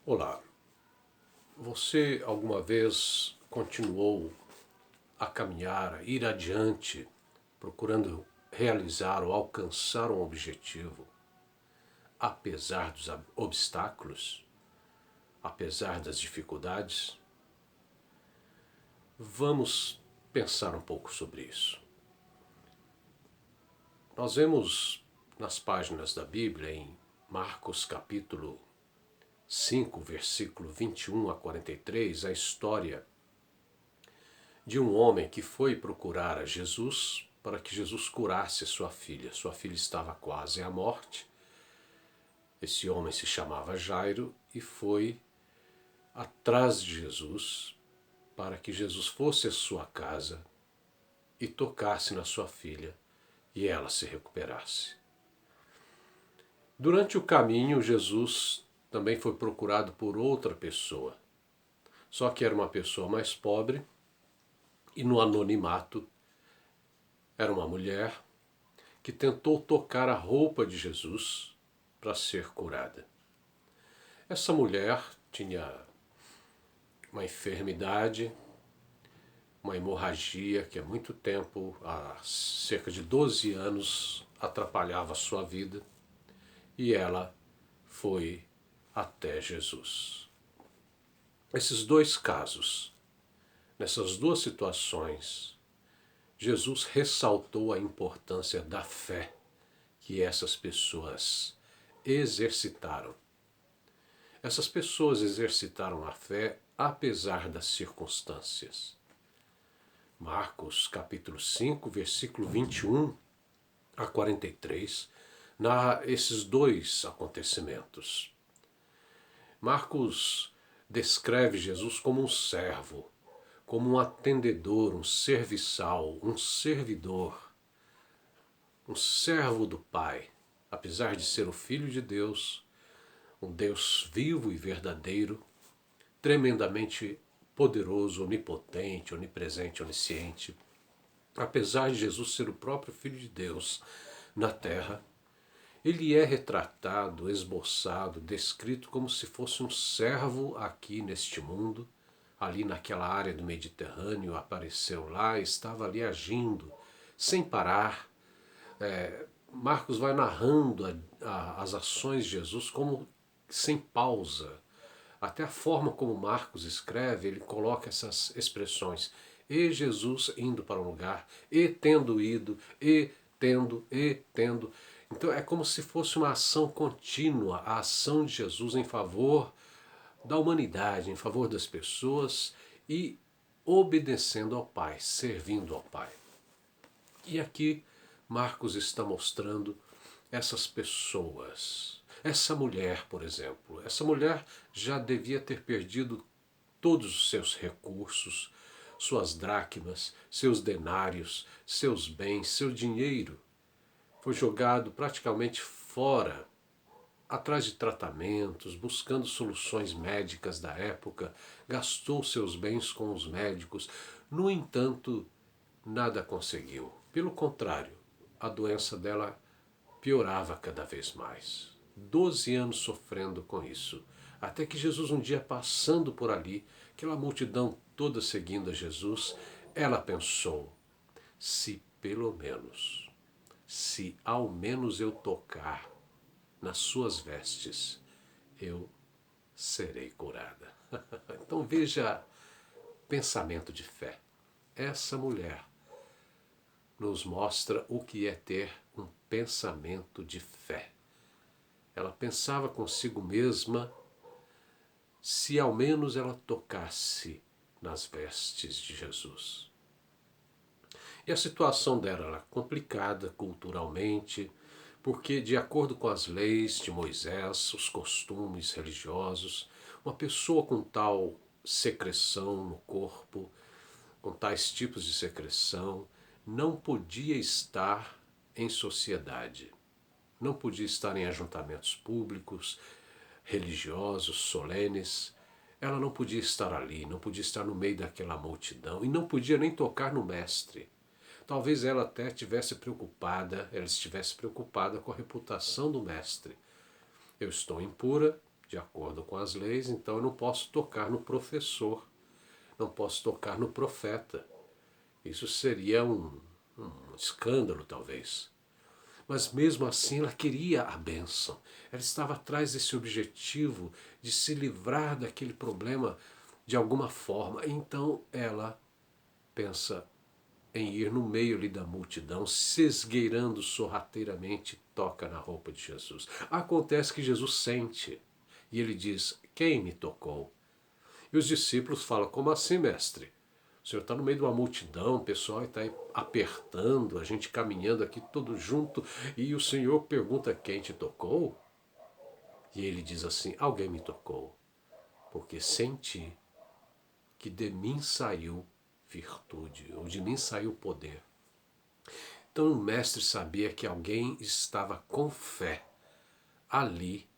Olá, você alguma vez continuou a caminhar, a ir adiante, procurando realizar ou alcançar um objetivo, apesar dos obstáculos, apesar das dificuldades? Vamos pensar um pouco sobre isso. Nós vemos nas páginas da Bíblia, em Marcos capítulo 5, versículo 21 a 43, a história de um homem que foi procurar a Jesus para que Jesus curasse sua filha. Sua filha estava quase à morte. Esse homem se chamava Jairo e foi atrás de Jesus para que Jesus fosse à sua casa e tocasse na sua filha e ela se recuperasse. Durante o caminho, Jesus também foi procurado por outra pessoa, só que era uma pessoa mais pobre e no anonimato era uma mulher que tentou tocar a roupa de Jesus para ser curada. Essa mulher tinha uma enfermidade, uma hemorragia que há muito tempo, há cerca de 12 anos, atrapalhava a sua vida, e ela foi até Jesus. Esses dois casos, nessas duas situações, Jesus ressaltou a importância da fé que essas pessoas exercitaram. Essas pessoas exercitaram a fé apesar das circunstâncias. Marcos capítulo 5, versículo 21 a 43, narra esses dois acontecimentos. Marcos descreve Jesus como um servo, como um atendedor, um serviçal, um servidor, um servo do Pai. Apesar de ser o Filho de Deus, um Deus vivo e verdadeiro, tremendamente poderoso, onipotente, onipresente, onisciente. Apesar de Jesus ser o próprio Filho de Deus na terra, ele é retratado, esboçado, descrito como se fosse um servo aqui neste mundo, ali naquela área do Mediterrâneo, apareceu lá, estava ali agindo, sem parar. Marcos vai narrando as ações de Jesus como sem pausa. Até a forma como Marcos escreve, ele coloca essas expressões. E Jesus indo para um lugar, e tendo ido, e tendo, e tendo. Então é como se fosse uma ação contínua, a ação de Jesus em favor da humanidade, em favor das pessoas e obedecendo ao Pai, servindo ao Pai. E aqui Marcos está mostrando essas pessoas. Essa mulher, por exemplo, essa mulher já devia ter perdido todos os seus recursos, suas dracmas, seus denários, seus bens, seu dinheiro. Foi jogado praticamente fora, atrás de tratamentos, buscando soluções médicas da época, gastou seus bens com os médicos. No entanto, nada conseguiu. Pelo contrário, a doença dela piorava cada vez mais. 12 anos sofrendo com isso. Até que Jesus um dia passando por ali, aquela multidão toda seguindo a Jesus, ela pensou, se ao menos eu tocar nas suas vestes, eu serei curada. Então veja, pensamento de fé. Essa mulher nos mostra o que é ter um pensamento de fé. Ela pensava consigo mesma, se ao menos ela tocasse nas vestes de Jesus. E a situação dela era complicada culturalmente, porque, de acordo com as leis de Moisés, os costumes religiosos, uma pessoa com tal secreção no corpo, com tais tipos de secreção, não podia estar em sociedade, não podia estar em ajuntamentos públicos, religiosos, solenes. Ela não podia estar ali, não podia estar no meio daquela multidão e não podia nem tocar no mestre. Talvez ela até estivesse preocupada com a reputação do mestre. Eu estou impura, de acordo com as leis, então eu não posso tocar no professor, não posso tocar no profeta. Isso seria um escândalo, talvez. Mas mesmo assim ela queria a bênção. Ela estava atrás desse objetivo de se livrar daquele problema de alguma forma. Então ela pensa em ir no meio ali da multidão, se esgueirando sorrateiramente, toca na roupa de Jesus. Acontece que Jesus sente e ele diz: quem me tocou? E os discípulos falam: como assim, mestre? O senhor está no meio de uma multidão, o pessoal está apertando, a gente caminhando aqui todo junto, e o senhor pergunta quem te tocou? E ele diz assim: alguém me tocou, porque senti que de mim saiu virtude, ou de mim saiu poder. Então o mestre sabia que alguém estava com fé ali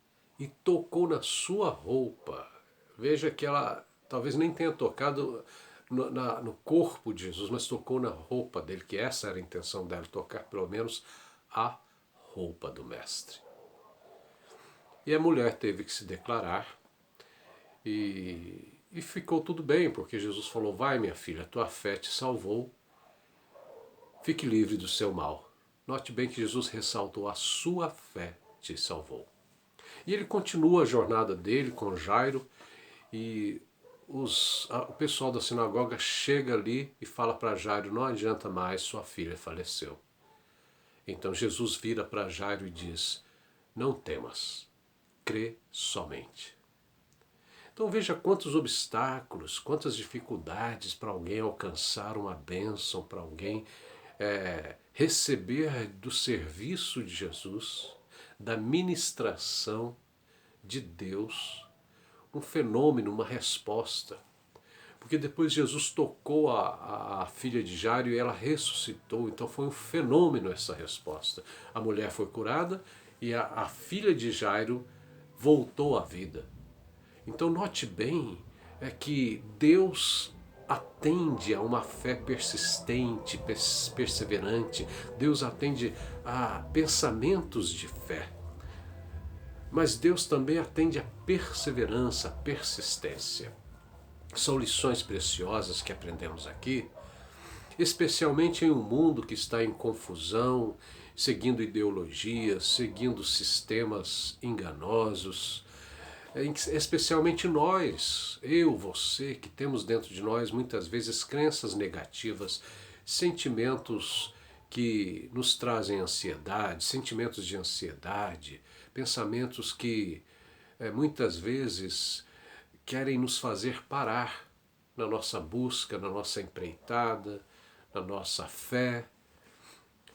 e tocou na sua roupa. Veja que ela talvez nem tenha tocado no corpo de Jesus, mas tocou na roupa dele, que essa era a intenção dela, tocar pelo menos a roupa do mestre. E a mulher teve que se declarar e ficou tudo bem, porque Jesus falou: vai, minha filha, tua fé te salvou, fique livre do seu mal. Note bem que Jesus ressaltou: a sua fé te salvou. E ele continua a jornada dele com Jairo e o pessoal da sinagoga chega ali e fala para Jairo: não adianta mais, sua filha faleceu. Então Jesus vira para Jairo e diz: não temas, crê somente. Então veja quantos obstáculos, quantas dificuldades para alguém alcançar uma bênção, para alguém receber do serviço de Jesus, da ministração de Deus, um fenômeno, uma resposta. Porque depois Jesus tocou a filha de Jairo e ela ressuscitou, então foi um fenômeno essa resposta. A mulher foi curada e a filha de Jairo voltou à vida. Então note bem que Deus atende a uma fé persistente, perseverante. Deus atende a pensamentos de fé. Mas Deus também atende a perseverança, a persistência. São lições preciosas que aprendemos aqui, especialmente em um mundo que está em confusão, seguindo ideologias, seguindo sistemas enganosos. Especialmente nós, eu, você, que temos dentro de nós muitas vezes crenças negativas, sentimentos que nos trazem ansiedade, sentimentos de ansiedade, pensamentos que muitas vezes querem nos fazer parar na nossa busca, na nossa empreitada, na nossa fé.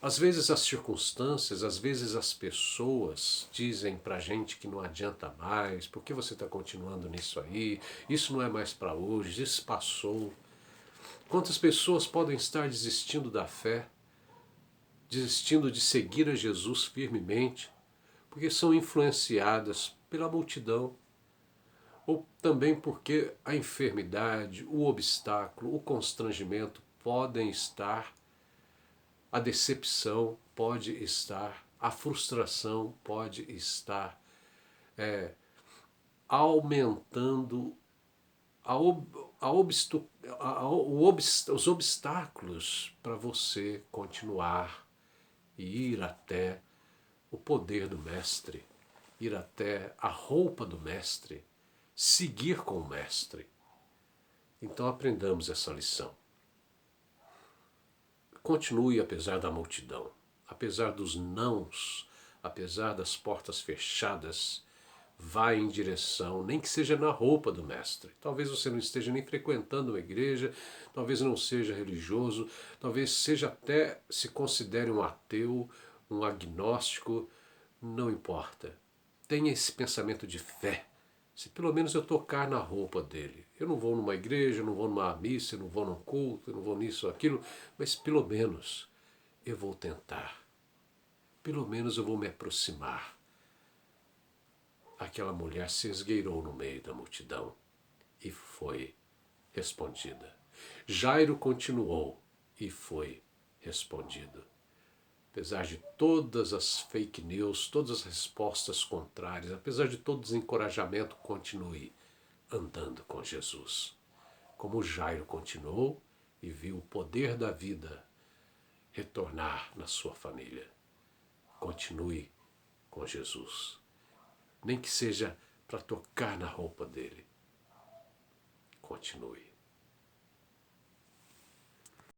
Às vezes as circunstâncias, às vezes as pessoas dizem pra gente que não adianta mais, por que você está continuando nisso aí, isso não é mais para hoje, isso passou. Quantas pessoas podem estar desistindo da fé, desistindo de seguir a Jesus firmemente, porque são influenciadas pela multidão, ou também porque a enfermidade, o obstáculo, o constrangimento podem estar, a decepção pode estar, a frustração pode estar aumentando os obstáculos para você continuar e ir até o poder do Mestre, ir até a roupa do Mestre, seguir com o Mestre. Então aprendamos essa lição. Continue apesar da multidão, apesar dos nãos, apesar das portas fechadas, vá em direção, nem que seja na roupa do Mestre. Talvez você não esteja nem frequentando uma igreja, talvez não seja religioso, talvez seja até se considere um ateu, um agnóstico, não importa. Tenha esse pensamento de fé. Se pelo menos eu tocar na roupa dele. Eu não vou numa igreja, eu não vou numa missa, eu não vou num culto, eu não vou nisso ou aquilo, mas pelo menos eu vou tentar. Pelo menos eu vou me aproximar. Aquela mulher se esgueirou no meio da multidão e foi respondida. Jairo continuou e foi respondido. apesar de todas as fake news, todas as respostas contrárias, apesar de todo desencorajamento, continue andando com Jesus. Como Jairo continuou e viu o poder da vida retornar na sua família. Continue com Jesus. Nem que seja para tocar na roupa dele. Continue.